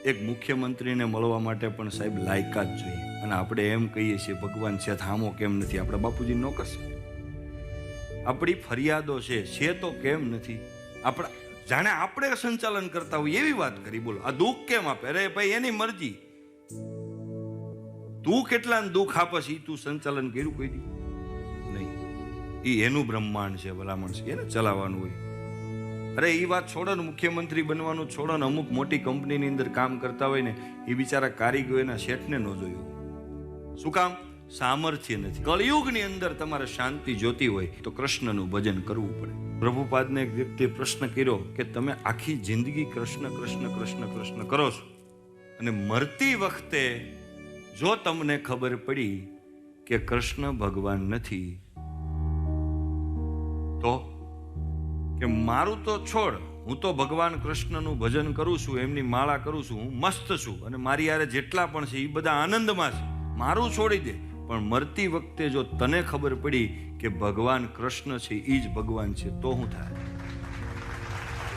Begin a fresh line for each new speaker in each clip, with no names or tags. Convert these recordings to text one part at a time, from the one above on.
એક મુખ્યમંત્રીને મળવા માટે પણ સાહેબ લાયકાત જોઈએ. અને આપણે એમ કહીએ છીએ ભગવાન છે થામો કેમ નથી? આપણે બાપુજી નો કરશે. આપણી ફરિયાદો છે તો કેમ નથી? આપણા જાણે આપણે સંચાલન કરતા હોય એવી વાત કરી. બોલો આ દુઃખ કેમ આપે? અરે ભાઈ એની મરજી. તું કેટલા દુઃખ આપસ ઈ તું સંચાલન કર્યું કોઈ દી નહીં. ઈ એનું બ્રહ્માંડ છે, ભલામણ છે, એને ચલાવવાનું હોય. અરે એ વાત છોડો ને, મુખ્યમંત્રી બનવાનું છોડો ને, અમુક મોટી કંપનીની અંદર કામ કરતા હોય ને એ બિચારા કારીગરો એના શેઠને ન જોયું. શું કામ? સામર્થ્ય નથી. કળિયુગની અંદર તમારે શાંતિ જોતી હોય તો કૃષ્ણનું ભજન કરવું પડે. પ્રભુપાદને એક વ્યક્તિએ પ્રશ્ન કર્યો કે તમે આખી જિંદગી કૃષ્ણ કૃષ્ણ કૃષ્ણ કૃષ્ણ કરો છો અને મરતી વખતે જો તમને ખબર પડી કે કૃષ્ણ ભગવાન નથી તો કે મારું તો છોડ, હું તો ભગવાન કૃષ્ણનું ભજન કરું છું, એમની માળા કરું છું, હું મસ્ત છું અને મારી યારે જેટલા પણ છે એ બધા આનંદમાં છે, મારું છોડી દે. પણ મરતી વખતે જો તને ખબર પડી કે ભગવાન કૃષ્ણ છે એ જ ભગવાન છે તો શું થાય?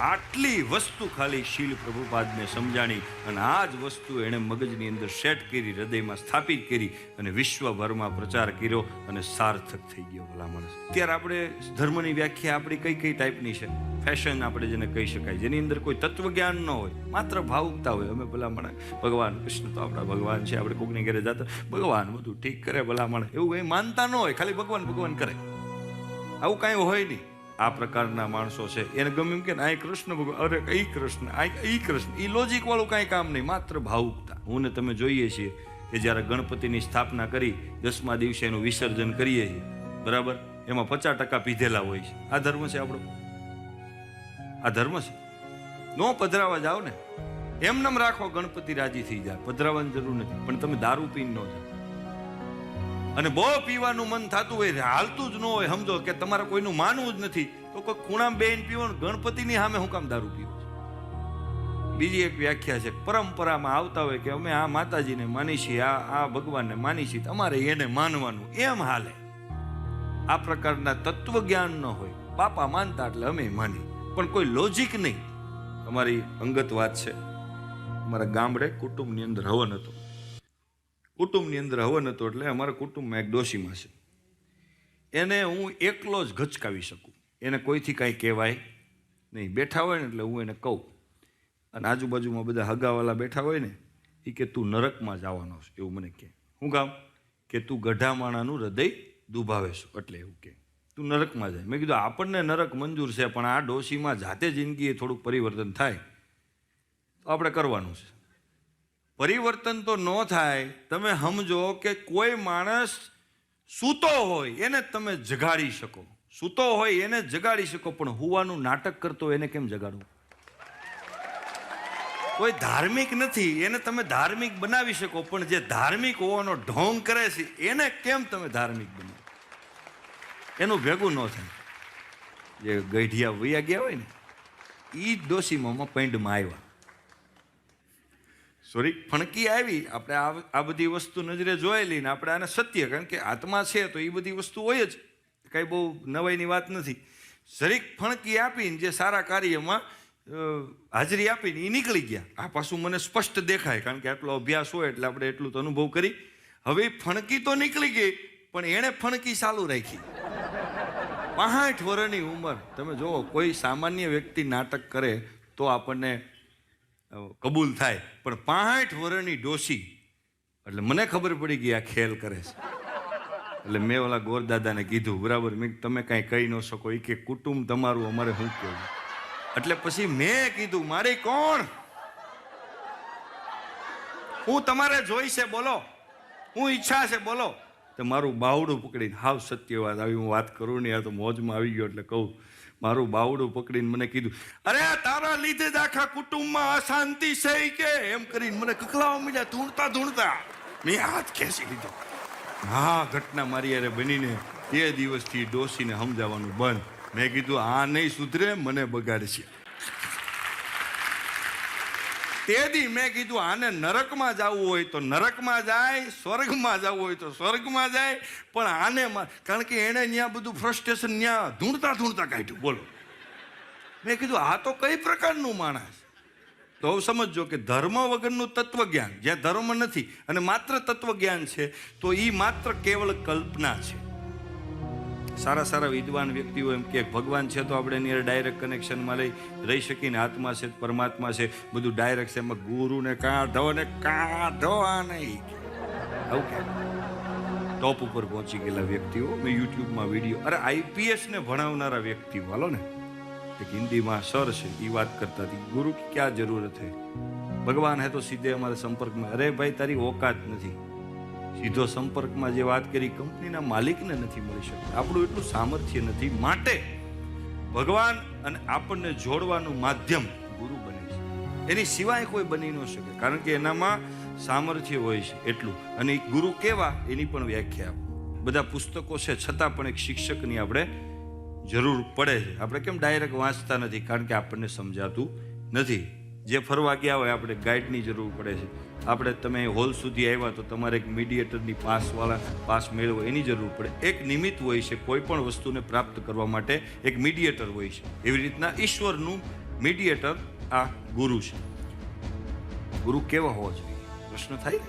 આટલી વસ્તુ ખાલી શીલ પ્રભુપાદને સમજાણી અને આ જ વસ્તુ એણે મગજની અંદર સેટ કરી, હૃદયમાં સ્થાપિત કરી અને વિશ્વભરમાં પ્રચાર કર્યો અને સાર્થક થઈ ગયો. ભલા માણસ, અત્યારે આપણે ધર્મની વ્યાખ્યા આપણી કઈ કઈ ટાઈપની છે? ફેશન આપણે જેને કહી શકાય, જેની અંદર કોઈ તત્વજ્ઞાન ન હોય, માત્ર ભાવુકતા હોય. અમે ભલા માણસ ભગવાન કૃષ્ણ તો આપણા ભગવાન છે, આપણે કોકની ઘરે જતા ભગવાન બધું ઠીક કરે, ભલા માણસ એવું કંઈ માનતા ન હોય, ખાલી ભગવાન ભગવાન કરે, આવું કાંઈ હોય નહીં. આ પ્રકારના માણસો છે એને ગમે એમ કે આ કૃષ્ણ ભગવાન, અરે ઈ કૃષ્ણ, ઈ કૃષ્ણ, ઈ લોજિક વાળું કાંઈ કામ નહીં, માત્ર ભાવુકતા. હું ને તમે જોઈએ છીએ કે જ્યારે ગણપતિની સ્થાપના કરી 10મા દિવસે એનું વિસર્જન કરીએ છીએ, બરાબર, એમાં 50% પીધેલા હોય છે. આ ધર્મ છે આપણો? આ ધર્મ છે? નો પધરાવા જાઓ ને, એમનેમ રાખો, ગણપતિ રાજી થઈ જાય, પધરાવાની જરૂર નથી. પણ તમે દારૂ પીને ન જાઓ અને બહુ પીવાનું મન થતું હોય, હાલતું જ ન હોય, સમજો કે તમારે કોઈનું માનવું જ નથી તો કોઈ ખૂણામાં બેહીને પીવાનું, ગણપતિની સામે હું કામ દારૂ પીવું? બીજી એક વ્યાખ્યા છે, પરંપરામાં આવતા હોય કે અમે આ માતાજીને માની છીએ, આ ભગવાનને માની છીએ, તમારે એને માનવાનું, એમ હાલે. આ પ્રકારના તત્વજ્ઞાન ન હોય, બાપા માનતા એટલે અમે માની, પણ કોઈ લોજિક નહીં. અમારી અંગત વાત છે, અમારા ગામડે કુટુંબની અંદર હવન હતો. કુટુંબની અંદર હવન હતો એટલે અમારા કુટુંબમાં એક ડોશીમાં છે, એને હું એકલો જ ગચકાવી શકું, એને કોઈથી કાંઈ કહેવાય નહીં. બેઠા હોય ને એટલે હું એને કહું, અને આજુબાજુમાં બધા હગાવાલા બેઠા હોય ને એ કે તું નરકમાં જવાનો છે, એવું મને કહે. શું કામ? કે તું ગઢા માણાનું હૃદય દુભાવે છો એટલે એવું કે તું નરકમાં જાય. મેં કીધું આપણને નરક મંજૂર છે, પણ આ ડોશીમાં જાતે જિંદગીએ થોડુંક પરિવર્તન થાય તો આપણે કરવાનું છે. પરિવર્તન તો ન થાય. તમે સમજો કે કોઈ માણસ સૂતો હોય એને તમે જગાડી શકો, સૂતો હોય એને જગાડી શકો, પણ હુવાનું નાટક કરતો હોય એને કેમ જગાડવું? કોઈ ધાર્મિક નથી એને તમે ધાર્મિક બનાવી શકો, પણ જે ધાર્મિક હોવાનો ઢોંગ કરે છે એને કેમ તમે ધાર્મિક બનાવો? એનું ભેગું ન થાય. જે ગઈઢિયા વૈયા ગયા હોય ને એ ડોશીમાં પૈંડમાં આવ્યા, સોરી ફણકી આવી. આપણે આ બધી વસ્તુ નજરે જોયેલી ને આપણે આને સત્ય, કારણ કે આત્મા છે તો એ બધી વસ્તુ હોય જ, કાંઈ બહુ નવાઈની વાત નથી. જરીક ફણકી આપીને જે સારા કાર્યમાં હાજરી આપીને એ નીકળી ગયા. આ પાછું મને સ્પષ્ટ દેખાય, કારણ કે આટલો અભ્યાસ હોય એટલે આપણે એટલું તો અનુભવ કરી. હવે ફણકી તો નીકળી ગઈ, પણ એણે ફણકી ચાલુ રાખી. 65 વર્ષની ઉંમર. તમે જુઓ, કોઈ સામાન્ય વ્યક્તિ નાટક કરે તો આપણને કબૂલ થાય, પણ 65 વર્ષની ડોશી, એટલે મને ખબર પડી ગઈ આ ખેલ કરે છે. એટલે મેં ઓલા ગોરદાદાને કીધું, બરાબર, મેં તમે કાંઈ કહી ન શકો, એ કે કુટુંબ તમારું અમારે શું કહેવું? એટલે પછી મેં કીધું મારી કોણ, હું તમારે જોઈ છે બોલો, હું ઈચ્છા છે બોલો. તો મારું બાવડું પકડીને, હાવ સત્ય વાત આવી, હું વાત કરું નહીં, આ તો મોજમાં આવી ગયો એટલે કહું, મારું બાવડું પકડીને મને કીધું, અરે તારા લીધે જ આખા કુટુંબમાં અશાંતિ છે કે એમ કરીને મને કકલાવા મળ્યા, ધૂણતા ધૂણતા. મેં હાથ ખેંચી લીધો. હા, ઘટના મારી યારે બનીને એ દિવસથી ડોશીને સમજાવવાનું બંધ. મેં કીધું આ નહીં સુધરે, મને બગાડશે. તેથી મેં કીધું આને નરકમાં જવું હોય તો નરકમાં જાય, સ્વર્ગમાં જવું હોય તો સ્વર્ગમાં જાય, પણ આને, કારણ કે એણે ત્યાં બધું ફ્રસ્ટ્રેશન ત્યાં ધૂણતા ધૂણતા કાઢ્યું. બોલો, મેં કીધું આ તો કઈ પ્રકારનું માણસ? તો હવે સમજો કે ધર્મ વગરનું તત્વજ્ઞાન, જ્યાં ધર્મ નથી અને માત્ર તત્વજ્ઞાન છે, તો એ માત્ર કેવળ કલ્પના છે. સારા સારા વિદ્વાન વ્યક્તિઓ એમ કે ભગવાન છે તો આપણે એની ડાયરેક્ટ કનેક્શનમાં રહી શકીને, આત્મા છે પરમાત્મા છે બધું ડાયરેક્ટ છે, એમાં ગુરુને કાઢો ને કાઢો આ નહીં. આવું કે ટોપ ઉપર પહોંચી ગયેલા વ્યક્તિઓ, મેં યુટ્યુબમાં વિડીયો, અરે IPS ને ભણાવનારા વ્યક્તિઓ, હાલો ને એક હિન્દીમાં સર છે, એ વાત કરતા હતી, ગુરુ की क्या जरूरत है, ભગવાન હે તો સીધે અમારે સંપર્કમાં. અરે ભાઈ તારી ઓકાત નથી, સીધો સંપર્કમાં જે વાત કરી કંપનીના માલિકને નથી મળી શકતા, આપણું એટલું સામર્થ્ય નથી. માટે ભગવાન અને આપણને જોડવાનું માધ્યમ ગુરુ બને છે, એની સિવાય કોઈ બની ન શકે, કારણ કે એનામાં સામર્થ્ય હોય છે એટલું. અને એક ગુરુ કેવા એની પણ વ્યાખ્યા, બધા પુસ્તકો છે છતાં પણ એક શિક્ષકની આપણે જરૂર પડે છે. આપણે કેમ ડાયરેક્ટ વાંચતા નથી, કારણ કે આપણને સમજાતું નથી. જે ફરવા ગયા હોય આપણે ગાઈડની જરૂર પડે છે. આપણે તમે હોલ સુધી આવ્યા તો તમારે એક મીડિયેટરની પાસ મેળવો એની જરૂર પડે. એક નિમિત્ત હોય છે કોઈ પણ વસ્તુને પ્રાપ્ત કરવા માટે, એક મીડિયેટર હોય છે. એવી રીતના ઈશ્વરનું મીડિયેટર આ ગુરુ છે. ગુરુ કેવા હોવા જોઈએ પ્રશ્ન થાય.